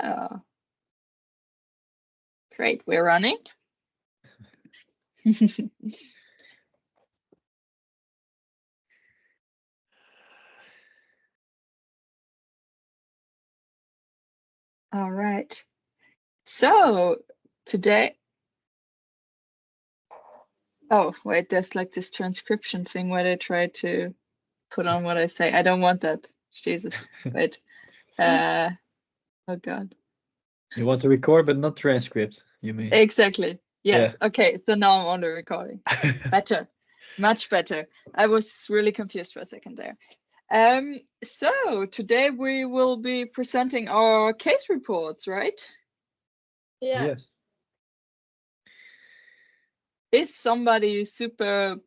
Oh, great. We're running. All right. So today, oh, wait, there's like this transcription thing where they try to put on what I say. I don't want that. Jesus. Wait. Oh God. You want to record, but not transcript, you mean? Exactly. Yes. Yeah. Okay. So now I'm on the recording. Better. Much better. I was really confused for a second there. So today we will be presenting our case reports, right? Yeah. Yes. Is somebody super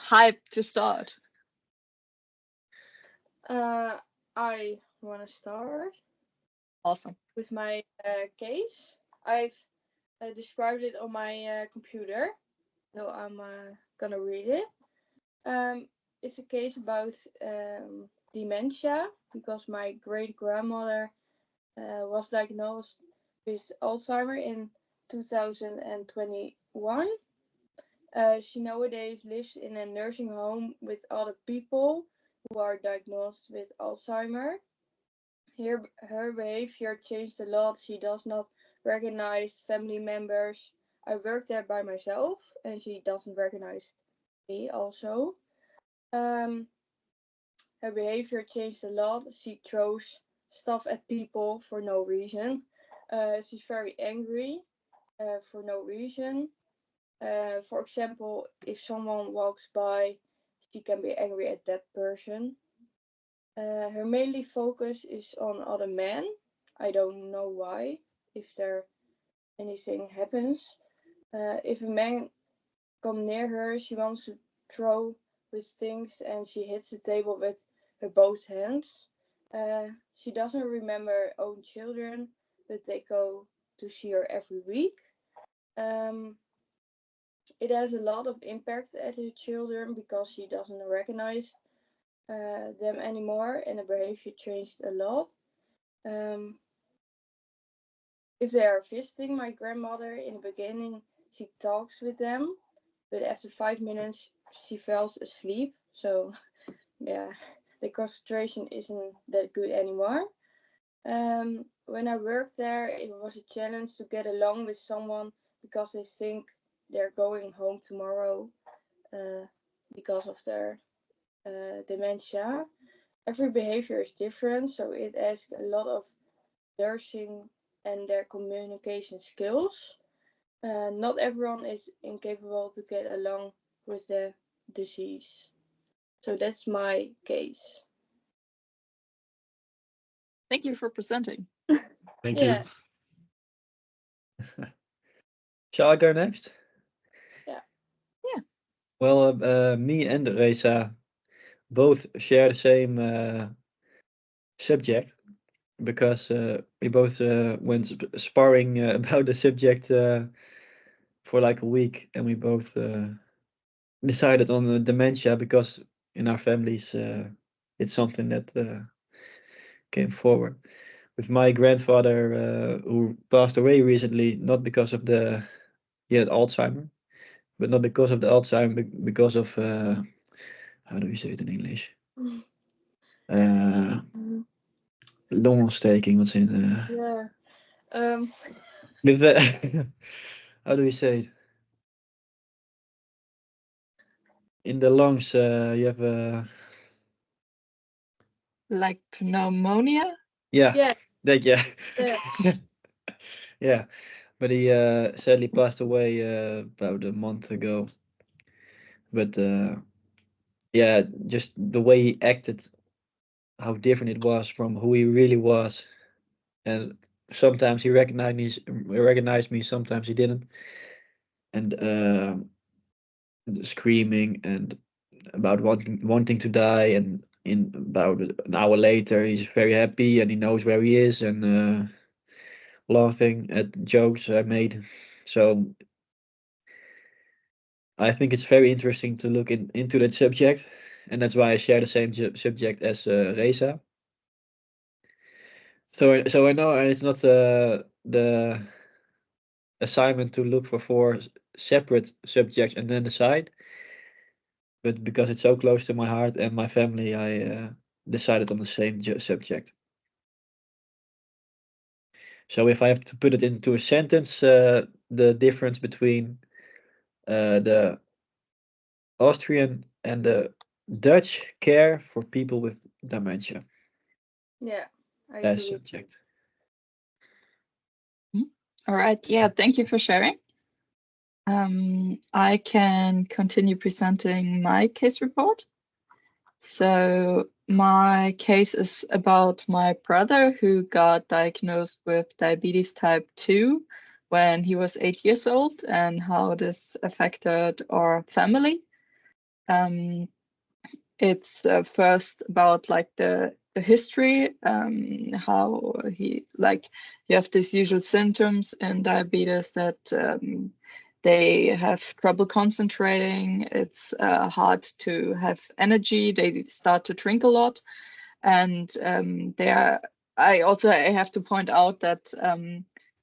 hyped to start? I want to start Awesome. with my case. I've described it on my computer, so I'm gonna read it. It's a case about dementia because my great grandmother was diagnosed with Alzheimer in 2021. She nowadays lives in a nursing home with other people who are diagnosed with Alzheimer. Her behavior changed a lot. She does not recognize family members. I work there by myself, and she doesn't recognize me also. Her behavior changed a lot. She throws stuff at people for no reason. She's very angry for no reason. For example, if someone walks by, she can be angry at that person. Her mainly focus is on other men. I don't know why, if there anything happens. If a man come near her, she wants to throw with things and she hits the table with her both hands. She doesn't remember her own children, but they go to see her every week. It has a lot of impact at her children because she doesn't recognize them anymore, and the behavior changed a lot. If they are visiting my grandmother, in the beginning she talks with them, but after 5 minutes she falls asleep. So yeah, the concentration isn't that good anymore. When I worked there, it was a challenge to get along with someone because they think they're going home tomorrow because of their dementia. Every behavior is different, so it asks a lot of nursing and their communication skills. Not everyone is incapable to get along with the disease. So that's my case. Thank you for presenting. Thank Yeah. you. Shall I go next? Yeah. Yeah. Well, me and Reza both share the same subject because we both went sparring about the subject for like a week, and we both decided on the dementia because in our families it's something that came forward. With my grandfather who passed away recently, not because of he had Alzheimer, but not because of the Alzheimer, because of how do you say it in English? Longontsteking, wat zit Yeah. how do you say it? In the lungs, you have Like pneumonia? yeah, Yeah. that yeah. Yeah. Yeah, but he sadly passed away about a month ago. But yeah, just the way he acted, how different it was from who he really was, and sometimes he recognized me, sometimes he didn't, and screaming and about wanting to die, and in about an hour later he's very happy and he knows where he is, and laughing at the jokes I made. So I think it's very interesting to look into that subject, and that's why I share the same subject as Reza. So I know it's not the assignment to look for 4 separate subjects and then decide, but because it's so close to my heart and my family, I decided on the same subject. So if I have to put it into a sentence, the difference between the Austrian and the Dutch care for people with dementia Yeah, I as agree. subject. All right. Yeah, thank you for sharing. I can continue presenting my case report. So my case is about my brother who got diagnosed with diabetes type 2 when he was 8 years old and how this affected our family. It's first about like the history, how he like you have these usual symptoms in diabetes that they have trouble concentrating. It's hard to have energy. They start to drink a lot, and they are. I have to point out that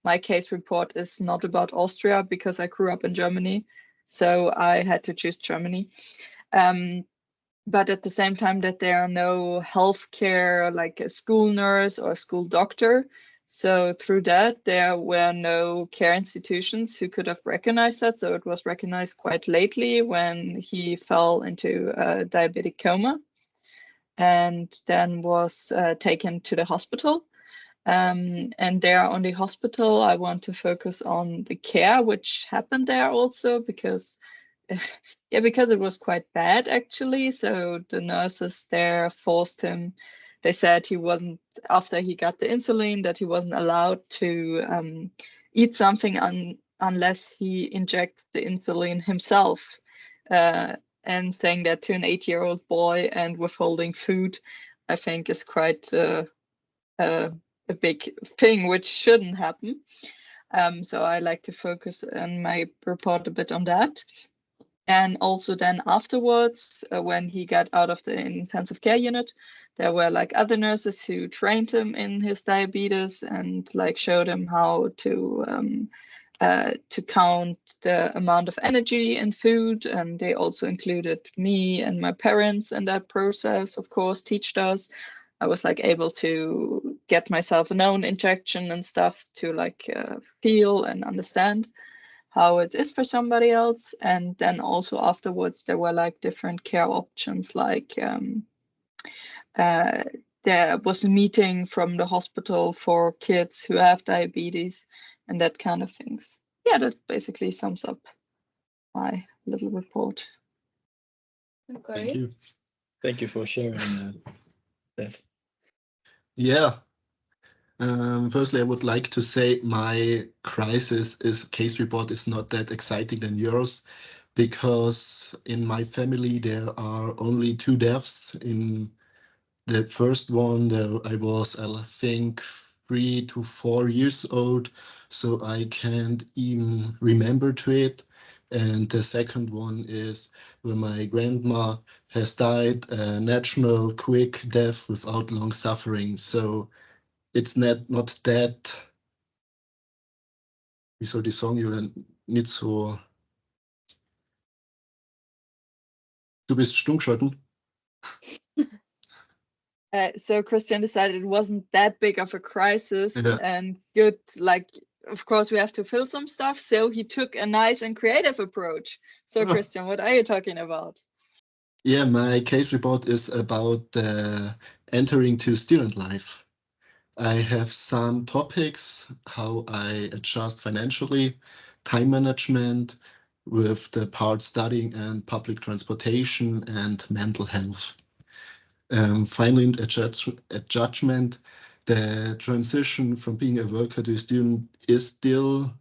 my case report is not about Austria because I grew up in Germany, so I had to choose Germany. But at the same time that there are no healthcare like a school nurse or a school doctor. So through that, there were no care institutions who could have recognized that. So it was recognized quite lately when he fell into a diabetic coma and then was taken to the hospital. And there on the hospital, I want to focus on the care which happened there also because yeah, because it was quite bad actually. So the nurses there forced him. They said he wasn't, after he got the insulin, that he wasn't allowed to eat something unless he injects the insulin himself. And saying that to an 8-year-old boy and withholding food, I think is quite a big thing, which shouldn't happen. So I like to focus on my report a bit on that. And also then afterwards, when he got out of the intensive care unit, there were like other nurses who trained him in his diabetes and like showed him how to count the amount of energy in food. And they also included me and my parents in that process, of course, teached us. I was like able to get myself an own injection and stuff to like feel and understand how it is for somebody else. And then also afterwards, there were like different care options, like uh, there was a meeting from the hospital for kids who have diabetes and that kind of things. Yeah, that basically sums up my little report. Okay. Thank you. Thank you for sharing that. Yeah. Firstly, I would like to say my case report is not that exciting than yours, because in my family there are only 2 deaths. In the first one, I was, I think, 3 to 4 years old, so I can't even remember to it. And the second one is when my grandma has died, a natural, quick death without long suffering. So it's not that, wie soll ich sagen, Julian, nicht so. Du bist stumm geschalten. So Christian decided it wasn't that big of a crisis Yeah. and good, like, of course we have to fill some stuff. So he took a nice and creative approach. So Christian, what are you talking about? Yeah, my case report is about entering to student life. I have some topics, how I adjust financially, time management, with the part studying and public transportation and mental health. Finally, a judgment. The transition from being a worker to a student is still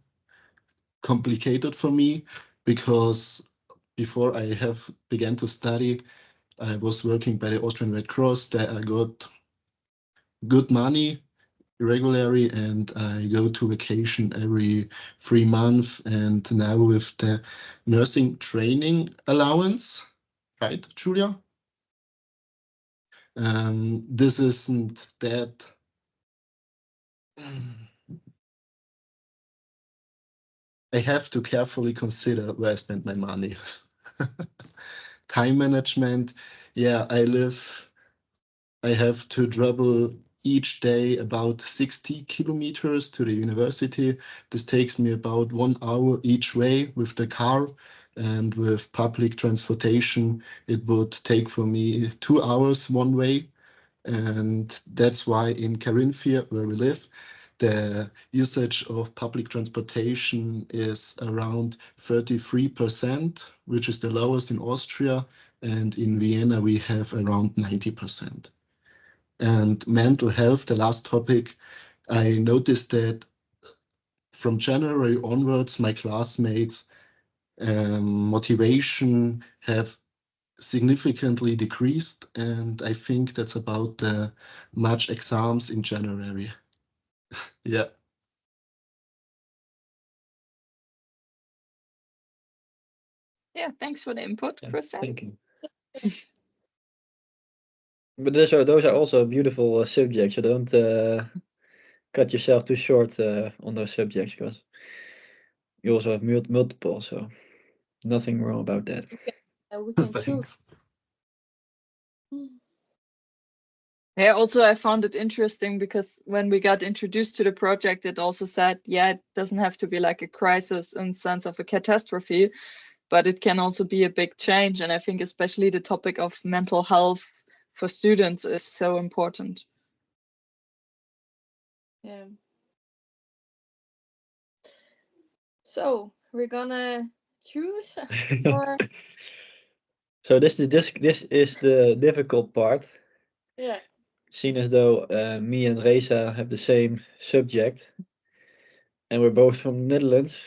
complicated for me, because before I have began to study, I was working by the Austrian Red Cross. There I got good money regularly, and I go to vacation every 3 months. And now with the nursing training allowance, right, Julia? This isn't that I have to carefully consider where I spend my money. Time management. Yeah, I have to travel each day about 60 kilometers to the university. This takes me about 1 hour each way with the car, and with public transportation, it would take for me 2 hours one way. And that's why in Carinthia, where we live, the usage of public transportation is around 33%, which is the lowest in Austria. And in Vienna, we have around 90%. And mental health, the last topic, I noticed that from January onwards, my classmates' motivation have significantly decreased, and I think that's about the March exams in January. Yeah. Yeah, thanks for the input, Yeah, Christian. thank you. But those are also beautiful subjects. So don't cut yourself too short on those subjects, because you also have multiple. So nothing wrong about that. We can choose. Thanks. Yeah, also I found it interesting because when we got introduced to the project, it also said, yeah, it doesn't have to be like a crisis in sense of a catastrophe, but it can also be a big change. And I think especially the topic of mental health for students is so important. Yeah. So we're gonna choose or So this is the difficult part. yeah. Seeing as though me and Reza have the same subject, and we're both from the Netherlands,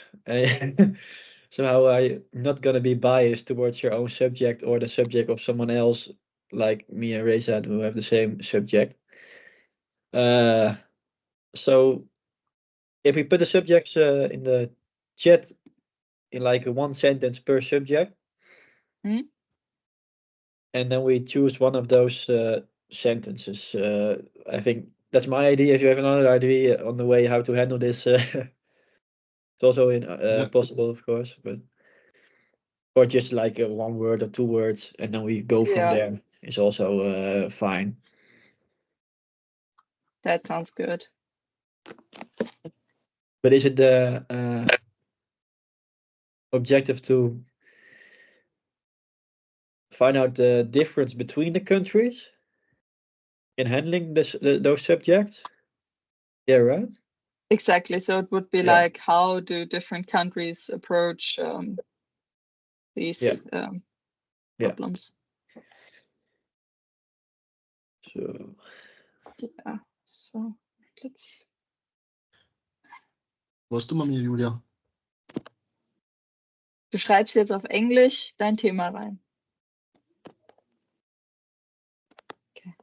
somehow I'm not gonna be biased towards your own subject or the subject of someone else, like me and Reza, who have the same subject. So if we put the subjects in the chat in like a one sentence per subject, Hmm? and then we choose one of those sentences. I think that's my idea. If you have another idea on the way how to handle this, it's also Yeah. possible, of course. But or just like 1 word or 2 words, and then we go from Yeah, there. It's also fine. that sounds good. But is it the objective to find out the difference between the countries in handling those subjects? Yeah, right. Exactly. So it would be Yeah. like, how do different countries approach these Yeah. problems? So Yeah. So let's. Was du mal mir, Julia? Du schreibst jetzt auf Englisch dein Thema rein. Okay.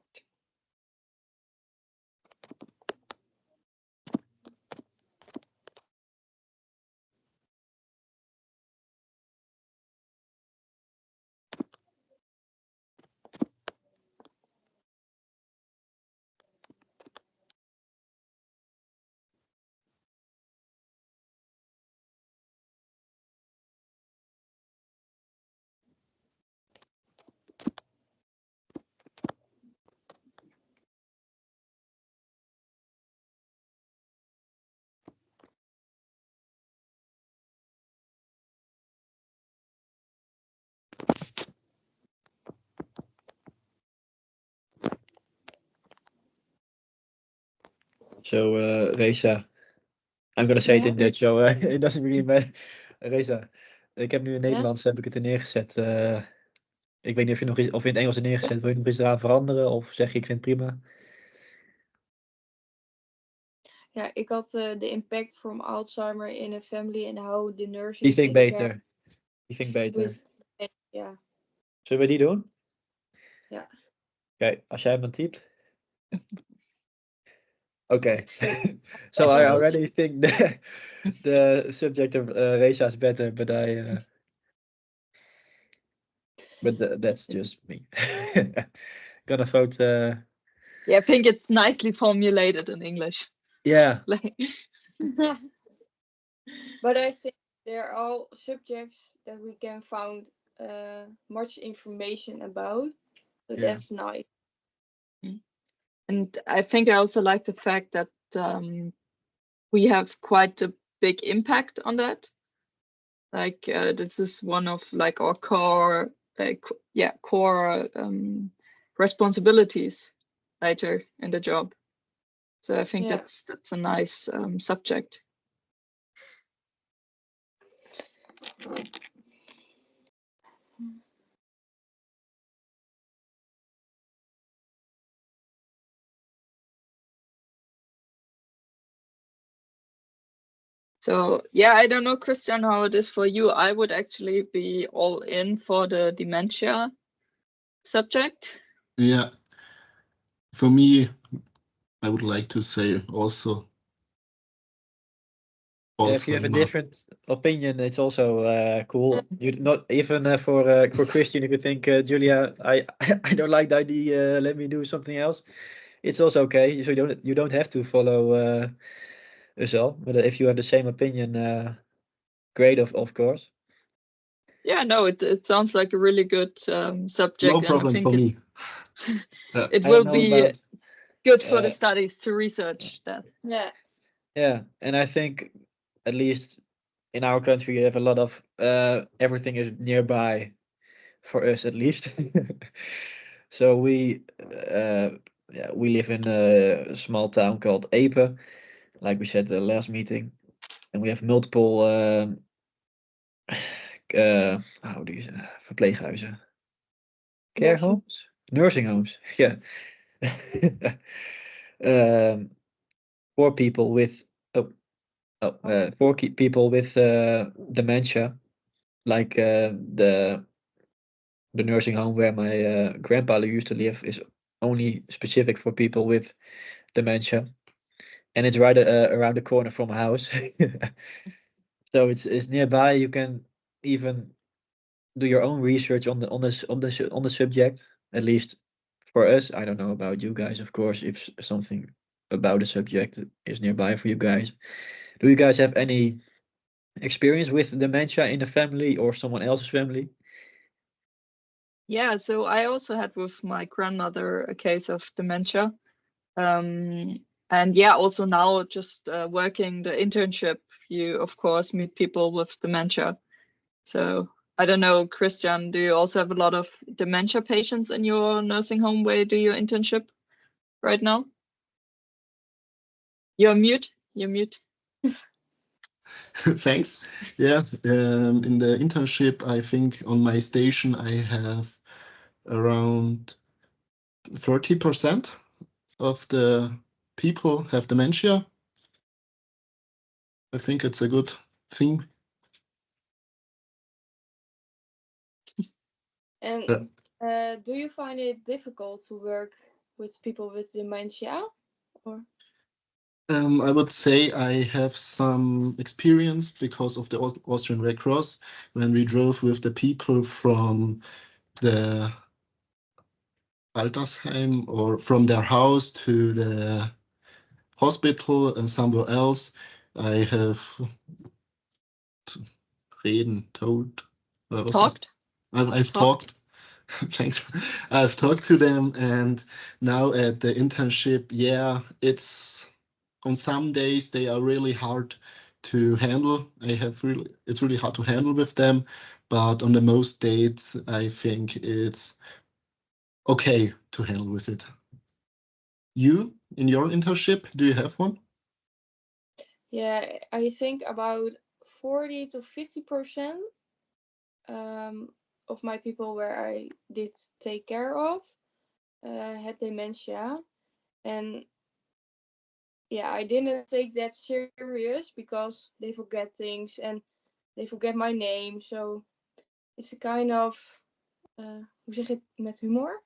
So, Reza, I'm gonna say it in Dutch, so it doesn't really matter. Reza, ik heb nu in Nederlands heb ik het er neergezet. Ik weet niet of je nog iets, of in het Engels er neergezet. Wil je nog iets eraan veranderen, of zeg je ik vind het prima? Ja, ik had de impact from Alzheimer in a family and how the nursing Die vind ik can care beter. Die vind ik beter. with ja. Zullen we die doen? Ja. Oké, als jij hem dan typt. Okay. So Yes. I already think the subject of Reza is better, but that's just me. Gonna vote. Yeah, I think it's nicely formulated in English. Yeah. Like, But I think they're all subjects that we can find much information about. So Yeah. that's nice. and I think I also like the fact that we have quite a big impact on that. Like this is one of like our core, core responsibilities later in the job. So I think Yeah. that's a nice subject. So yeah, I don't know, Christian, how it is for you. I would actually be all in for the dementia subject. Yeah. For me, I would like to say also Yeah, if you have a Alzheimer. different opinion, it's also cool. You not even for Christian, if you think Julia, I don't like the idea. Let me do something else. It's also okay. So you don't have to follow us all. But if you have the same opinion, great of course. Yeah, no, it sounds like a really good No subject, and I problem for think me. it I will don't know be about good for the studies to research that. Yeah. yeah, and I think at least in our country you have a lot of everything is nearby for us at least. So we live in a small town called Epe, like we said the last meeting, and we have multiple how do you say verpleeghuizen, care Nursing. homes, nursing homes, yeah. um, for people with people with dementia, like the nursing home where my grandpa used to live is only specific for people with dementia, and it's right around the corner from a house. So it's nearby. You can even do your own research on the subject. At least for us, I don't know about you guys, of course. If something about the subject is nearby for you guys, do you guys have any experience with dementia in the family or someone else's family? Yeah, so I also had with my grandmother a case of dementia. And yeah, also now just working the internship, you of course meet people with dementia. So I don't know, Christian, do you also have a lot of dementia patients in your nursing home where you do your internship right now? You're mute. You're mute. Thanks. Yeah, in the internship, I think on my station I have around 30% of the people have dementia. I think it's a good thing. And do you find it difficult to work with people with dementia? Or I would say I have some experience because of the Austrian Red Cross when we drove with the people from the Altersheim or from their house to the hospital and somewhere else. I have told. Talked? I've Talked? talked. Thanks. I've talked to them, and now at the internship, yeah, it's on some days they are really hard to handle. It's really hard to handle with them, but on the most days, I think it's okay to handle with it. You, in your internship, do you have one? yeah, I think about 40 to 50% of my people where I did take care of had dementia. And yeah, I didn't take that serious because they forget things and they forget my name. So it's a kind of, hoe zeg je het met humor?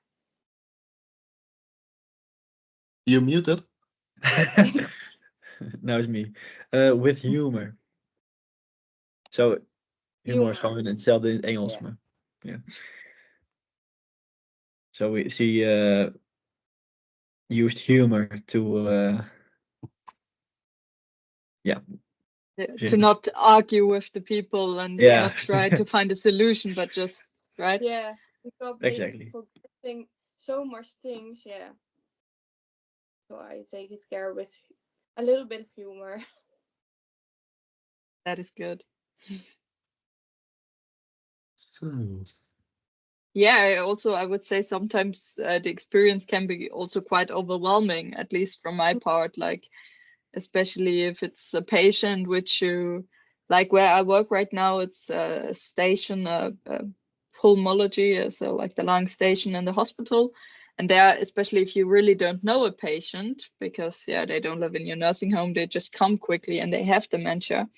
You muted? Now it's me. With humor. So humor is Humor. gewoon hetzelfde in het Engels, Ja. maar ja. So she used humor to to not argue with the people and Yeah. not try to find a solution, but just right. Yeah, because Exactly. forgetting so much things. Yeah, so I take it care with a little bit of humor. That is good. So, Yeah, I would say sometimes the experience can be also quite overwhelming, at least from my part, like especially if it's a patient which you like where I work right now, it's a station, pulmonology, so like the lung station in the hospital. And there, especially if you really don't know a patient, because they don't live in your nursing home, they just come quickly and they have dementia.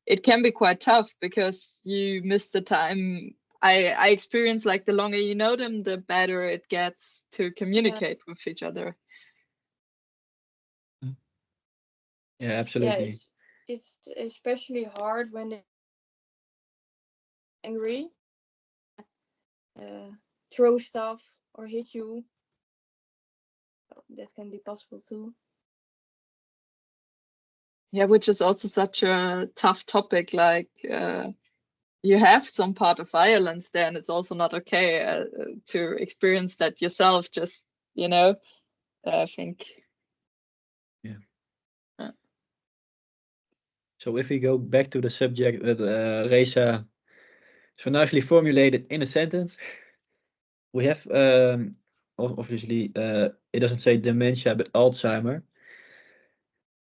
It can be quite tough because you miss the time. I experience like the longer you know them, the better it gets to communicate with each other. Yeah, Yeah, absolutely. it's especially hard when they're angry, throw stuff or hit you. That can be possible too. Yeah, which is also such a tough topic. Like you have some part of violence there, and it's also not okay to experience that yourself. Just I think. Yeah. Yeah. So if we go back to the subject that Reza so nicely formulated in a sentence, we have obviously it doesn't say dementia but Alzheimer.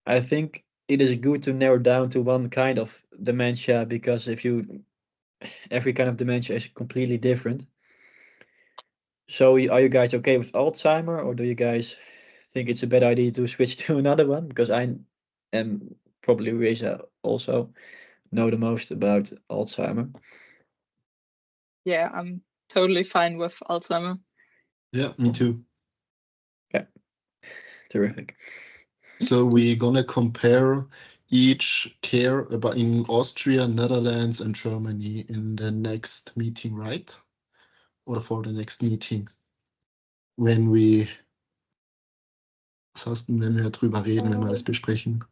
I think it is good to narrow down to one kind of dementia because every kind of dementia is completely different. So are you guys okay with Alzheimer, or do you guys think it's a bad idea to switch to another one? Because I am probably Reza also know the most about Alzheimer. Yeah, I'm totally fine with Alzheimer. yeah, me too. Yeah, terrific. So we're gonna compare each care about in Austria, Netherlands, and Germany in the next meeting, right? Or for the next meeting. Wenn wir, was heißt denn, wenn wir drüber reden, wenn wir das besprechen?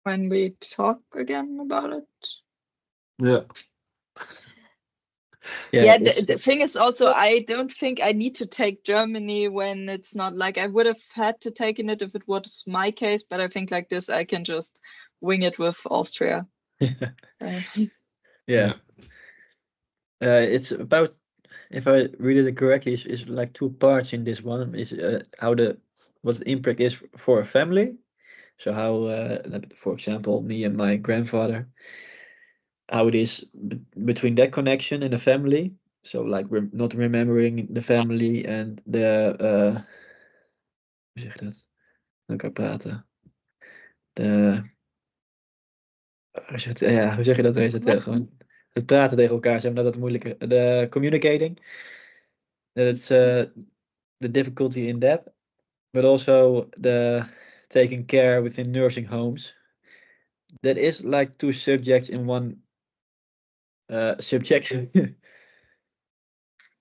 When we talk again about it. Ja. Yeah, the thing is also, I don't think I need to take Germany when it's not like I would have had to take it if it was my case, but I think like this, I can just wing it with Austria. Yeah. It's about, if I read it correctly, it's like two parts in this one. Is what the impact is for a family. So how, for example, me and my grandfather, how it is between that connection in the family. So like we're not remembering the family and the hoe zeg je dat? Met elkaar praten. Hoe zeg je dat deze? Gewoon het praten tegen elkaar, zeg maar dat moeilijker. De communicating. That's the difficulty in that. But also the taking care within nursing homes. That is like two subjects in one subject.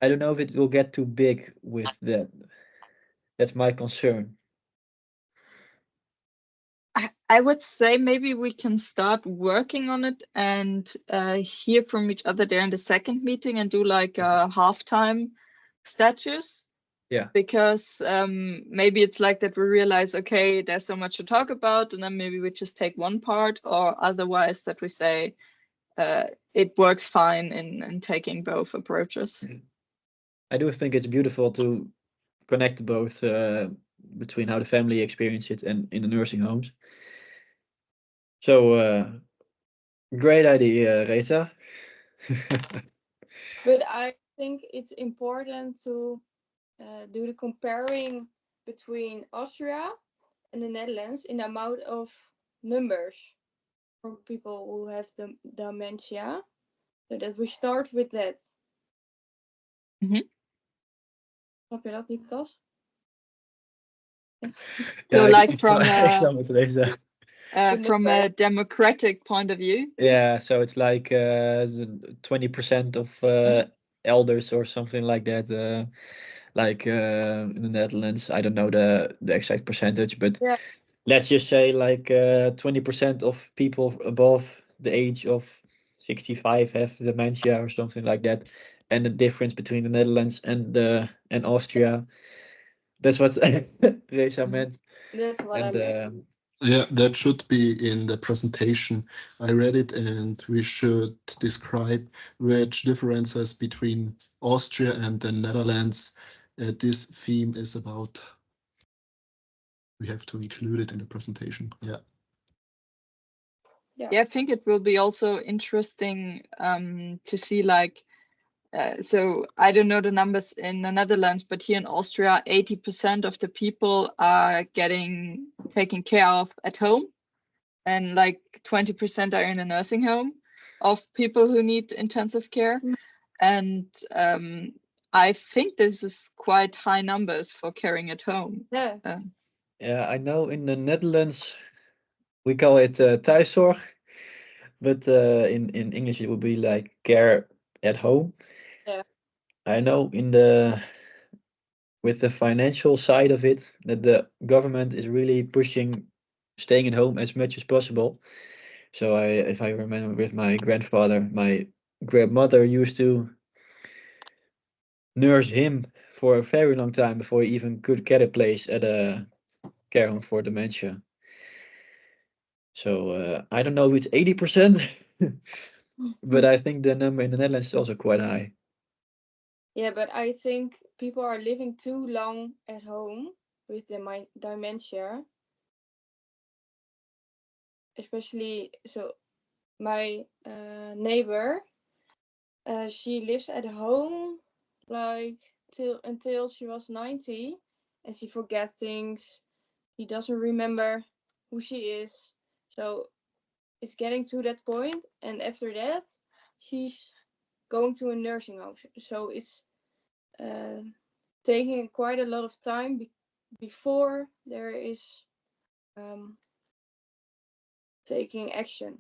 I don't know if it will get too big with that. That's my concern. I would say maybe we can start working on it and hear from each other there in the second meeting and do like a halftime status. Yeah. Because maybe it's like that we realize, okay, there's so much to talk about, and then maybe we just take one part, or otherwise that we say it works fine in taking both approaches. I do think it's beautiful to connect both between how the family experience it and in the nursing homes. So great idea, Reza. But I think it's important to do the comparing between Austria and the Netherlands in the amount of numbers for people who have the dementia. So that we start with that. Mm-hmm. Snap je dat, Lucas? So like from from a democratic point of view. Yeah, so it's like 20% of elders or something like that. Like in the Netherlands, I don't know the exact percentage, but Yeah. let's just say like 20% of people above the age of 65 have dementia or something like that. And the difference between the Netherlands and Austria. That's what Reza meant. That's what I And meant. Yeah, that should be in the presentation. I read it, and we should describe which differences between Austria and the Netherlands this theme is about. We have to include it in the presentation. Yeah. Yeah, I think it will be also interesting to see like, so I don't know the numbers in the Netherlands, but here in Austria, 80% of the people are getting taken care of at home, and like 20% are in a nursing home of people who need intensive care. Mm. And I think this is quite high numbers for caring at home. Yeah. yeah, I know in the Netherlands we call it thuiszorg, but in English it would be like care at home. Yeah. I know with the financial side of it, that the government is really pushing staying at home as much as possible. So if I remember with my grandfather, my grandmother used to nurse him for a very long time before he even could get a place at a care home for dementia. So I don't know if it's 80%, but I think the number in the Netherlands is also quite high. Yeah, but I think people are living too long at home with dementia. Especially, so my neighbor, she lives at home like until she was 90, and she forgets things. She doesn't remember who she is. So it's getting to that point, and after that, she's going to a nursing home. So it's taking quite a lot of time before there is taking action.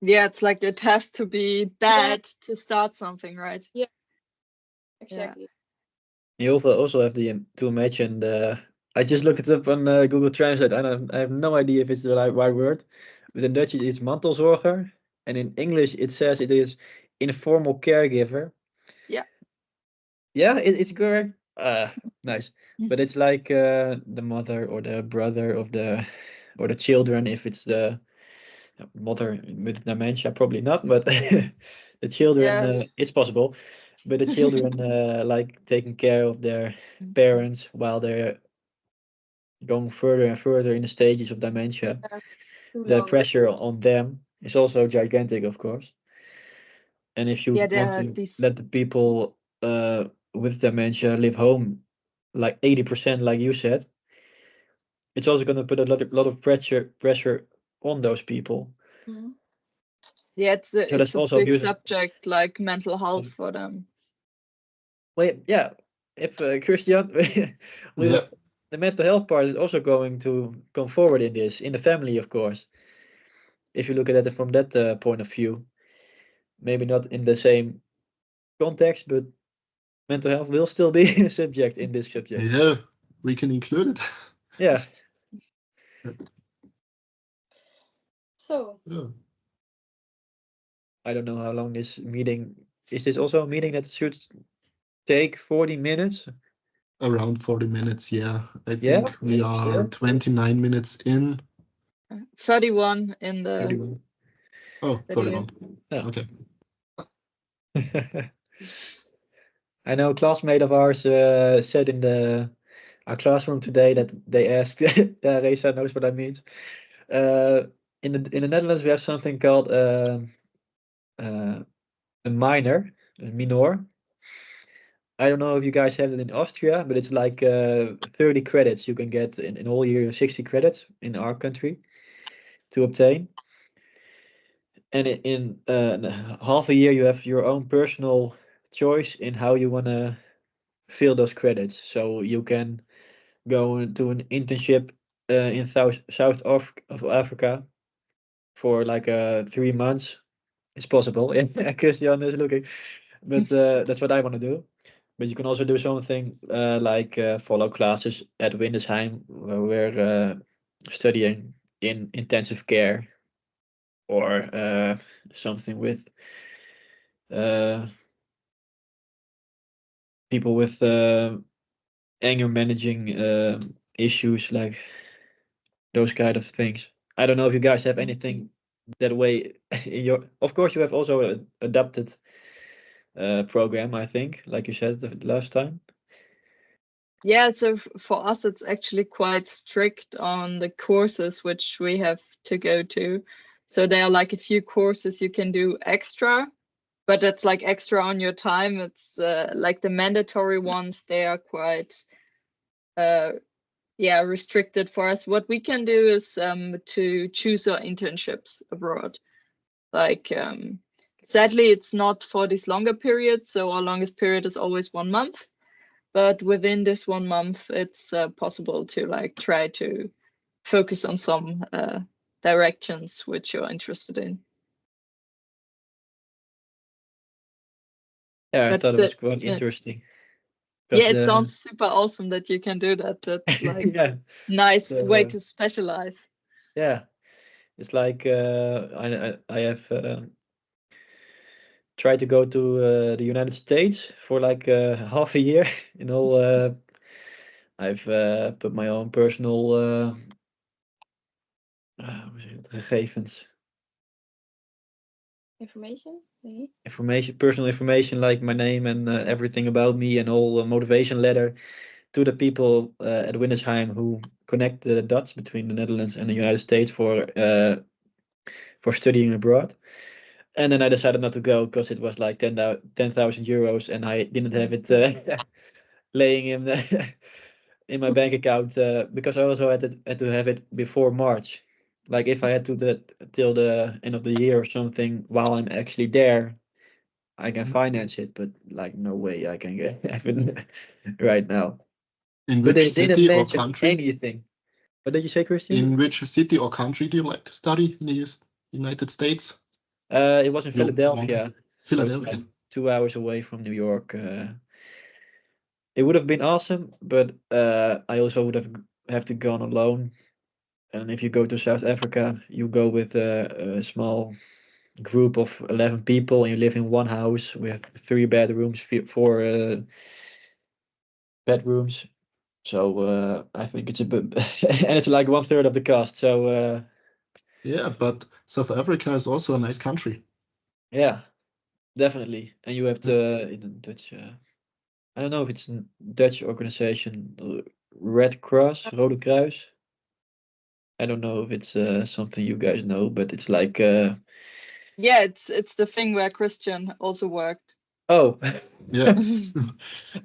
Yeah, it's like it has to be bad to start something, right? Yeah, exactly. You also have to imagine I just looked it up on Google Translate. I have no idea if it's the right word, but in Dutch it's mantelzorger, and in English it says it is informal caregiver. Yeah. Yeah, it's correct. Nice. But it's like the mother or the brother of or the children. If it's the mother with dementia, probably not. But the children, Yeah. it's possible. But the children like taking care of their parents while they're going further and further in the stages of dementia. Yeah, too The long. pressure on them is also gigantic, of course. And if you Yeah, want to let the people with dementia live home like 80%, like you said, it's also going to put a lot of pressure on those people. Mhm. Yeah, So it's that's a also big abuse. subject, like mental health for them. Wait, yeah. If Christian, Yeah. the mental health part is also going to come forward in this, in the family, of course. If you look at it from that point of view, maybe not in the same context, but mental health will still be a subject in this subject. Yeah, we can include it. Yeah. So, Yeah. I don't know how long this meeting is. This also a meeting that should take 40 minutes? Around 40 minutes, yeah. I Yeah, think we are sure. 29 minutes in. 31 in the 31. Oh, 31. 31. Yeah. Okay. I know a classmate of ours said in our classroom today that they asked, Reza knows what I mean. In the Netherlands, we have something called uh, a minor, a minor. I don't know if you guys have it in Austria, but it's like 30 credits you can get in whole year, 60 credits in our country to obtain. And in half a year, you have your own personal choice in how you want to fill those credits. So you can go into an internship in South of Africa for like 3 months. It's possible. Yeah, Christian is looking, but that's what I want to do. But you can also do something like follow classes at Windesheim, where studying in intensive care or something with people with anger managing issues, like those kind of things. I don't know if you guys have anything that way in your. Of course, you have also adapted program, I think, like you said the last time. Yeah, so for us, it's actually quite strict on the courses which we have to go to. So there are like a few courses you can do extra, but that's like extra on your time. It's like the mandatory ones, they are quite restricted for us. What we can do is to choose our internships abroad. Like sadly, it's not for these longer periods. So our longest period is always 1 month. But within this 1 month, it's possible to like try to focus on some directions which you're interested in. Yeah, I But thought it was quite interesting. Yeah, it sounds super awesome that you can do that. That's like yeah, nice way to specialize. Yeah, it's like I have tried to go to the United States for like half a year. I've put my own personal hoe zeg je dat? Gegevens. Personal information, like my name and everything about me, and all motivation letter to the people at Wintersheim who connect the dots between the Netherlands and the United States for studying abroad. And then I decided not to go because it was like 10,000 euros, and I didn't have it laying in my bank account because I also had to have it before March. Like if I had to do that till the end of the year or something while I'm actually there, I can finance it, but like no way I can have it right now. In But which they didn't city or mention country? anything. What did you say, Christian? In which city or country do you like to study in the United States? It was in You Philadelphia. wanted- So it's Philadelphia. like 2 hours away from New York. It would have been awesome, but I also would have to gone alone. And if you go to South Africa, you go with a small group of 11 people, and you live in one house. We have 3 bedrooms, 4 bedrooms. So I think it's a bit, and it's like 1/3 of the cost. So Yeah, but South Africa is also a nice country. yeah, definitely. And you have the Dutch. I don't know if it's a Dutch organization, Red Cross, Rode Kruis. I don't know if it's something you guys know, but it's like. Yeah, it's the thing where Christian also worked. Oh. Yeah.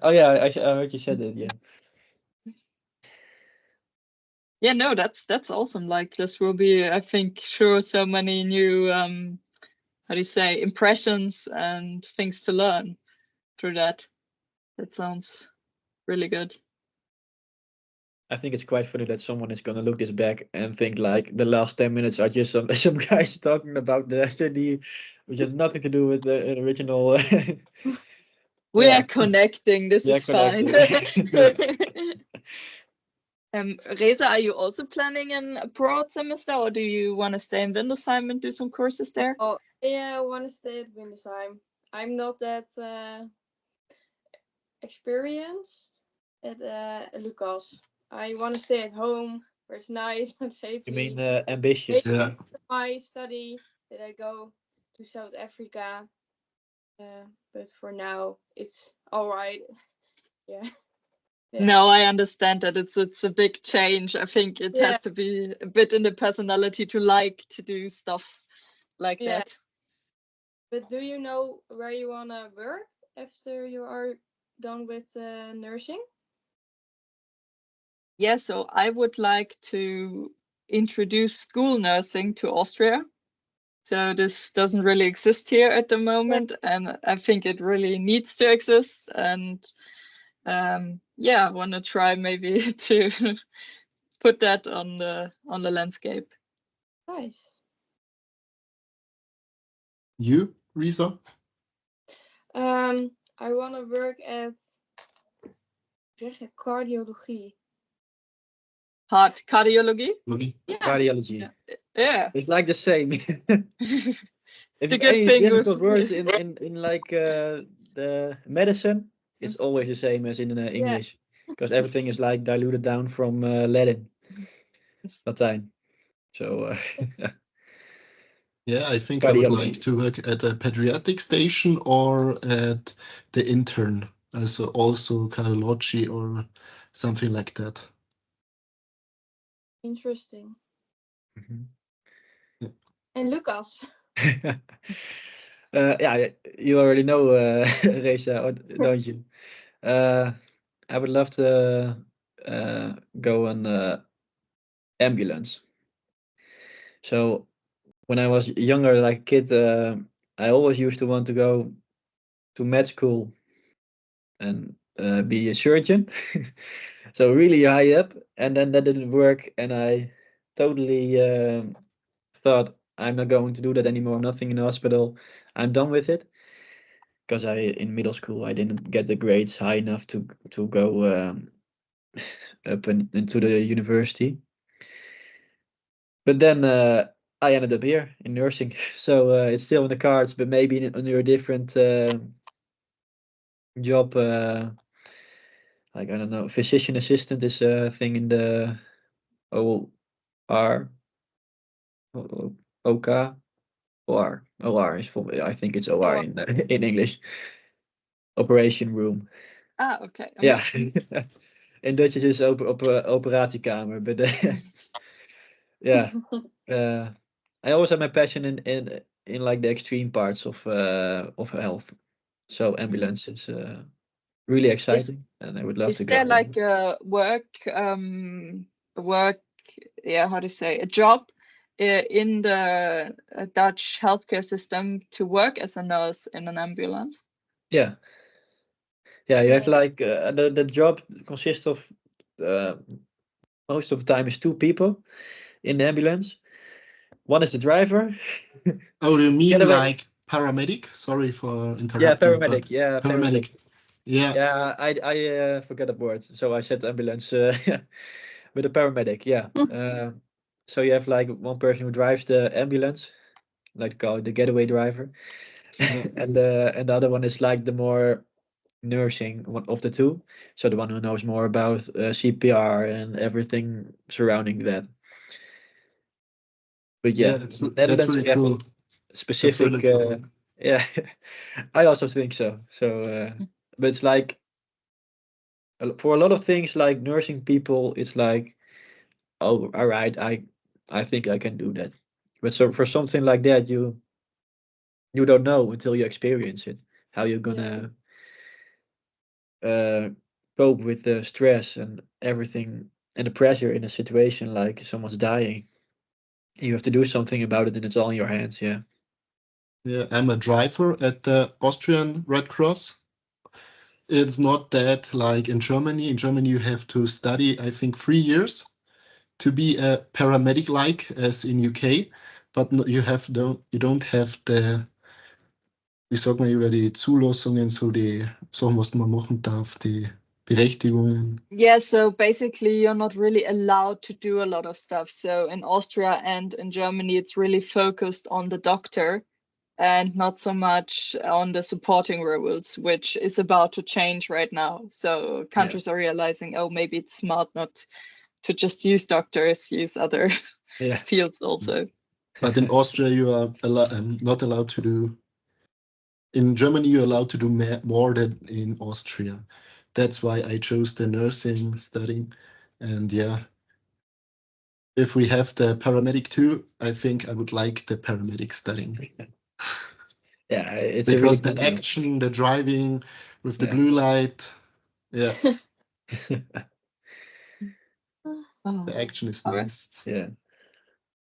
Oh yeah, I heard you said that. Yeah. Yeah, no, that's awesome. Like this will be, I think, sure so many new how do you say, impressions and things to learn through that. That sounds really good. I think it's quite funny that someone is gonna look this back and think like the last 10 minutes are just some guys talking about the study, which has nothing to do with the original. We Yeah. are connecting. This Yeah, is fine. Yeah. Reza, are you also planning an abroad semester, or do you want to stay in Windesheim and do some courses there? Oh, yeah, I want to stay at Windesheim. I'm not that experienced at Lucas. I want to stay at home where it's nice and safely. You mean ambitious? Yeah. My study that I go to South Africa, but for now it's all right. Yeah. No, I understand that it's a big change. I think it Yeah. has to be a bit in the personality to like to do stuff like Yeah. that. But do you know where you wanna work after you are done with nursing? Yeah, so I would like to introduce school nursing to Austria. So this doesn't really exist here at the moment, and I think it really needs to exist. And yeah, I want to try maybe to put that on the landscape. Nice. You, Risa? I want to work at cardiology. Cardiology. Yeah. Cardiology. Yeah. It's like the same. If The you have good any thing difficult with- words in like the medicine, it's always the same as in English, because everything is like diluted down from Latin, Latin. So Yeah, I think I would like Cardiology. to work at a pediatric station or at the intern, also cardiology or something like that. Interesting. Mhm. And Lucas. Yeah, you already know Reza, don't you? I would love to go on ambulance. So when I was younger, like a kid, I always used to want to go to med school and be a surgeon. So really high up, and then that didn't work, and I totally thought I'm not going to do that anymore. Nothing in the hospital. I'm done with it. Because in middle school I didn't get the grades high enough to go up into the university. But then I ended up here in nursing, so it's still in the cards, but maybe under a different job. Like I don't know, physician assistant is a thing in the OR, OK, OR is for, I think it's OR in English. Operation room. Okay. Yeah. In Dutch it is operatiekamer, but yeah. I always had my passion in like the extreme parts of health. So ambulance is really exciting, and I would love Is to there go. like a work, yeah, how to say, a job in the Dutch healthcare system to work as a nurse in an ambulance? Yeah. Yeah, you have Okay. like the job consists of most of the time is 2 people in the ambulance. One is the driver. Oh, you mean Get away. like paramedic? Sorry for interrupting. Yeah, paramedic. but Yeah, paramedic. Yeah. Yeah, I forgot that word, so I said ambulance. With a paramedic, yeah. So you have like one person who drives the ambulance, like call it the getaway driver, Yeah. and the other one is like the more nursing one of the two. So the one who knows more about CPR and everything surrounding that. But yeah, Yeah, in that's Netherlands really we have cool. a specific. That's really cool. Yeah, I also think so. So, but it's like for a lot of things, like nursing people, it's like, oh, all right, I think I can do that. But so for something like that, you don't know until you experience it how you're gonna cope with the stress and everything and the pressure in a situation like someone's dying. You have to do something about it, and it's all in your hands. Yeah. Yeah, I'm a driver at the Austrian Red Cross. It's not that like in Germany. In Germany, you have to study, I think, 3 years to be a paramedic, like as in UK. But you don't have the, wie sagt man über die Zulassungen, so die Sachen, was man machen darf, die Berechtigungen. Yeah, so basically you're not really allowed to do a lot of stuff. So in Austria and in Germany, it's really focused on the doctor and not so much on the supporting roles, which is about to change right now. So countries are realizing, oh, maybe it's smart not to just use doctors, use other Yeah. fields also. But in Austria, you are not allowed to do. In Germany, you're allowed to do more than in Austria. That's why I chose the nursing studying. And yeah, if we have the paramedic too, I think I would like the paramedic studying. Yeah, it's Because a really the action, the driving with the Yeah. blue light, yeah, Oh, the action is nice. Yeah.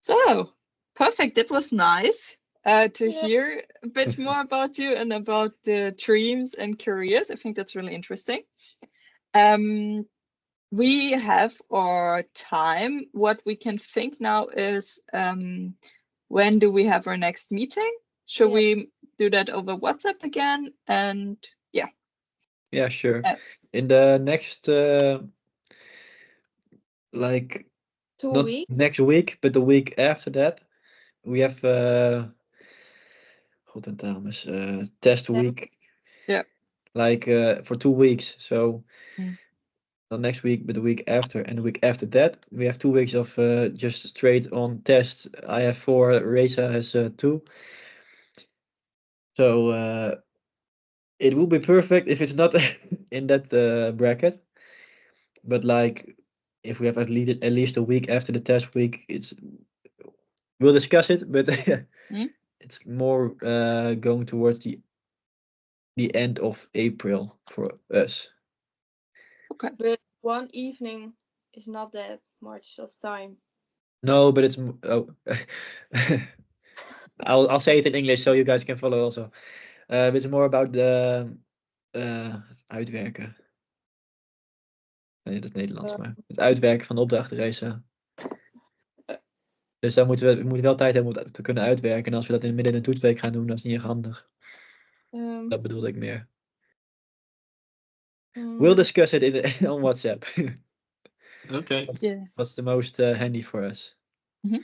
so perfect. That was nice to Yeah. hear a bit more about you and about the dreams and careers. I think that's really interesting. We have our time. What we can think now is when do we have our next meeting? Should Yeah. we do that over WhatsApp again? And yeah. Yeah, sure. Uh, In the next like 2 not weeks. next week, but the week after that, we have goed en dames, test Yeah. week. Yeah. Like for 2 weeks. So Mm. not next week, but the week after, and the week after that, we have 2 weeks of just straight on tests. I have 4, Reza has 2. So it will be perfect if it's not in that bracket. But like, if we have at least a week after the test week, we'll discuss it. But Mm. it's more going towards the end of April for us. Okay. But 1 evening is not that much of time. No, but it's oh. I'll say it in English so you guys can follow also. It's more about the het uitwerken. Nee, dat is Nederlands, maar het uitwerken van de opdrachtenrace. Dus dan we moeten wel tijd hebben om het te kunnen uitwerken. En als we dat midden in de toetsweek gaan doen, dat is niet erg handig. Dat bedoelde ik meer. We'll discuss it on WhatsApp. Okay. What's the most handy for us? Mm-hmm.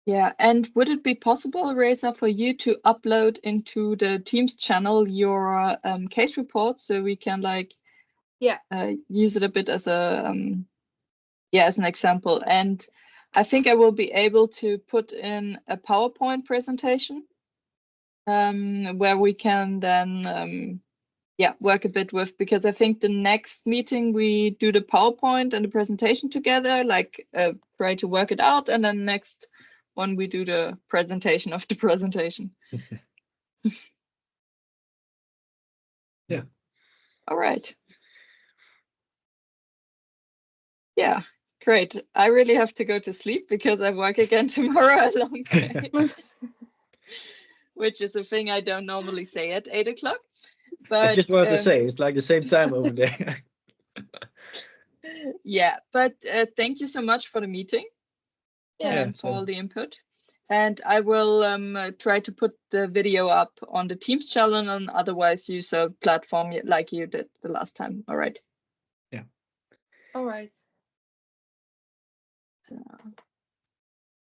Yeah, and would it be possible, Reza, for you to upload into the Teams channel your case report so we can use it a bit as a as an example? And I think I will be able to put in a PowerPoint presentation where we can then work a bit with, because I think the next meeting we do the PowerPoint and the presentation together, try to work it out, and then next one we do the presentation of the presentation. Yeah. All right. Yeah, great. I really have to go to sleep because I work again tomorrow, a long day, which is a thing I don't normally say at 8 o'clock. But I just wanted to say, it's like the same time over there. Yeah, but thank you so much for the meeting and for all the input. And I will try to put the video up on the Teams channel and otherwise use a platform like you did the last time. All right. Yeah. All right. So.